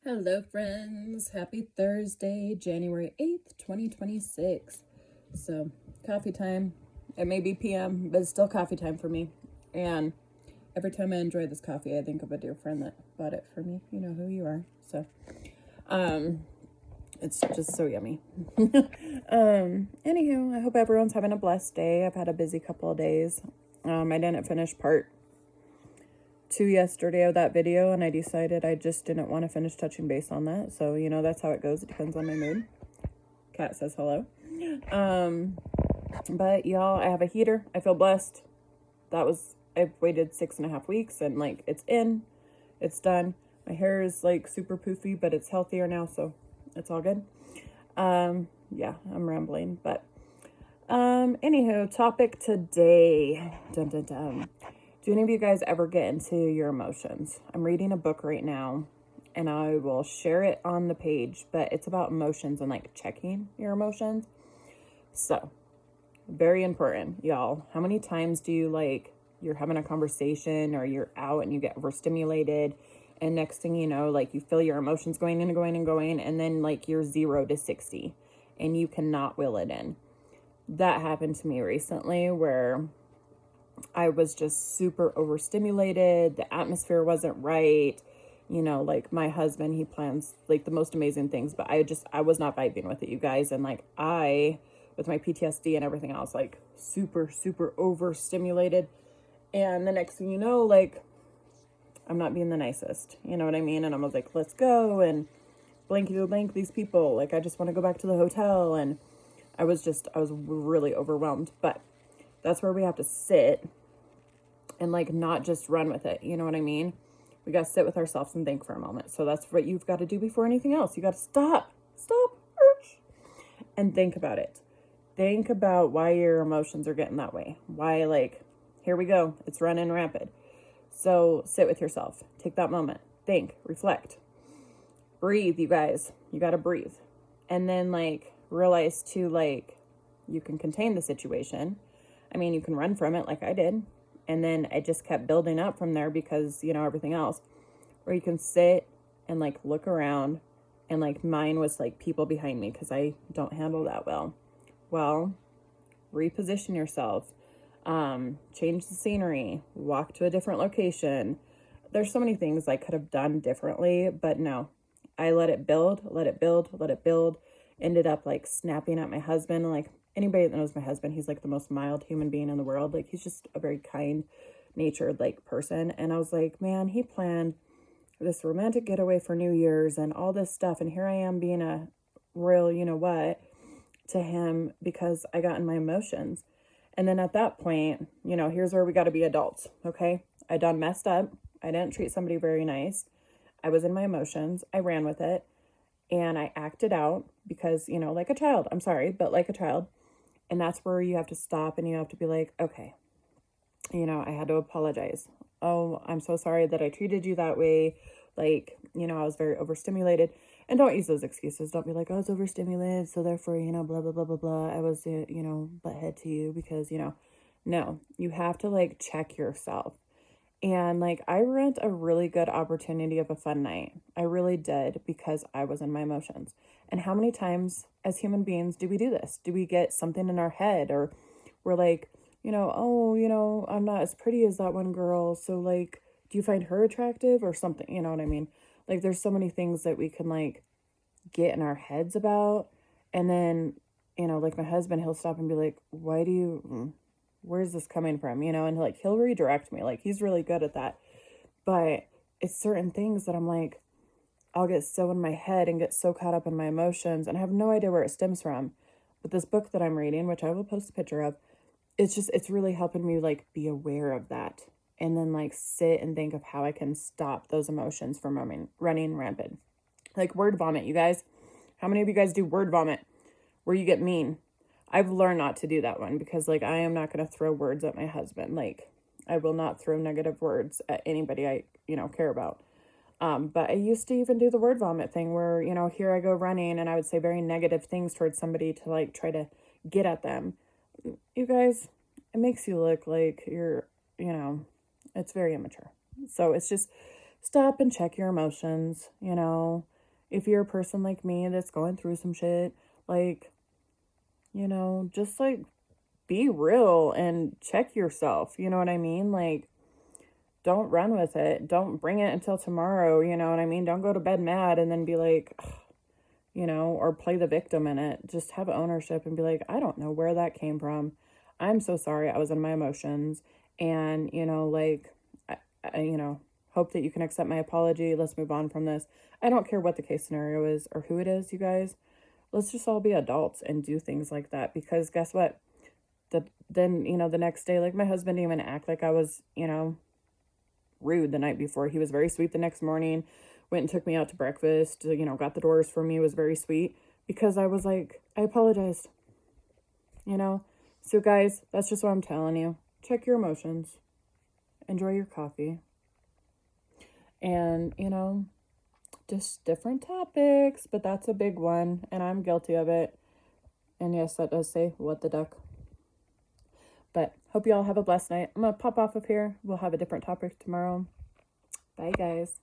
Hello, friends. Happy Thursday, January 8th, 2026. So, coffee time. It may be PM, but it's still coffee time for me. And every time I enjoy this coffee, I think of a dear friend that bought it for me. You know who you are. So, it's just so yummy. Anywho, I hope everyone's having a blessed day. I've had a busy couple of days. I didn't finish part 2 yesterday of that video, and I decided I just didn't want to finish touching base on that. So, that's how it goes. It depends on my mood. Cat says hello. But y'all, I have a heater. I feel blessed. I've waited 6.5 weeks, and it's done. My hair is super poofy, but it's healthier now, so it's all good. Yeah, I'm rambling, but anywho, topic today. Dun dun dun. Do any of you guys ever get into your emotions? I'm reading a book right now, and I will share it on the page, but it's about emotions and checking your emotions. So, very important, y'all. How many times do you're having a conversation or you're out and you get overstimulated, and next thing you know, you feel your emotions going and going and going, and then you're 0 to 60 and you cannot will it in. That happened to me recently where I was just super overstimulated. The atmosphere wasn't right. My husband, he plans the most amazing things, but I was not vibing with it, you guys. And with my PTSD and everything else, super, super overstimulated. And the next thing you know, I'm not being the nicest, you know what I mean? And I was like, let's go. And blankety blank these people. I just want to go back to the hotel. And I was really overwhelmed. But that's where we have to sit and not just run with it. You know what I mean? We got to sit with ourselves and think for a moment. So that's what you've got to do before anything else. You got to stop, and think about it. Think about why your emotions are getting that way. Why, here we go. It's running rapid. So sit with yourself. Take that moment. Think, reflect, breathe, you guys. You got to breathe. And then realize too, you can contain the situation. I mean, you can run from it like I did. And then it just kept building up from there because, everything else. Or you can sit and look around, and mine was people behind me because I don't handle that well. Well, reposition yourself, change the scenery, walk to a different location. There's so many things I could have done differently, but no, I let it build, ended up snapping at my husband. Anybody that knows my husband, he's the most mild human being in the world. He's just a very kind natured person. And I was like, man, he planned this romantic getaway for New Year's and all this stuff, and here I am being a real to him because I got in my emotions. And then at that point, here's where we got to be adults. Okay, I done messed up. I didn't treat somebody very nice. I was in my emotions. I ran with it, and I acted out because like a child. I'm sorry, but like a child. And that's where you have to stop, and you have to be like, okay, I had to apologize. Oh, I'm so sorry that I treated you that way. I was very overstimulated. And don't use those excuses. Don't be like, I was overstimulated, so therefore, blah, blah, blah, blah, blah. I was, butthead to you because, no, you have to check yourself. And I rent a really good opportunity of a fun night. I really did because I was in my emotions. And how many times as human beings do we do this? Do we get something in our head, or we're like, oh, I'm not as pretty as that one girl. So do you find her attractive or something? You know what I mean? There's so many things that we can get in our heads about. And then, my husband, he'll stop and be like, where's this coming from? And he'll redirect me. He's really good at that. But it's certain things that I'm I'll get so in my head and get so caught up in my emotions, and I have no idea where it stems from. But this book that I'm reading, which I will post a picture of, it's really helping me be aware of that, and then sit and think of how I can stop those emotions from running rampant. Word vomit, you guys. How many of you guys do word vomit where you get mean? I've learned not to do that one because I am not going to throw words at my husband. I will not throw negative words at anybody I care about. But I used to even do the word vomit thing where, here I go running and I would say very negative things towards somebody to try to get at them. You guys, it makes you look like you're, it's very immature. So it's just stop and check your emotions, if you're a person like me that's going through some shit, like, you know, just like be real and check yourself. You know what I mean? Like, don't run with it. Don't bring it until tomorrow. You know what I mean? Don't go to bed mad and then be like, you know, or play the victim in it. Just have ownership and be like, I don't know where that came from. I'm so sorry. I was in my emotions. And, you know, like, you know, hope that you can accept my apology. Let's move on from this. I don't care what the case scenario is or who it is, you guys. Let's just all be adults and do things like that, because guess what? Then, you know, the next day, like, my husband didn't even act like I was, you know, rude the night before. He was very sweet the next morning, went and took me out to breakfast, you know, got the doors for me, was very sweet, because I was like, I apologized, you know? So guys, that's just what I'm telling you. Check your emotions. Enjoy your coffee. And, you know, just different topics, but that's a big one, and I'm guilty of it. And yes, that does say, what the duck. But hope you all have a blessed night. I'm going to pop off of here. We'll have a different topic tomorrow. Bye, guys.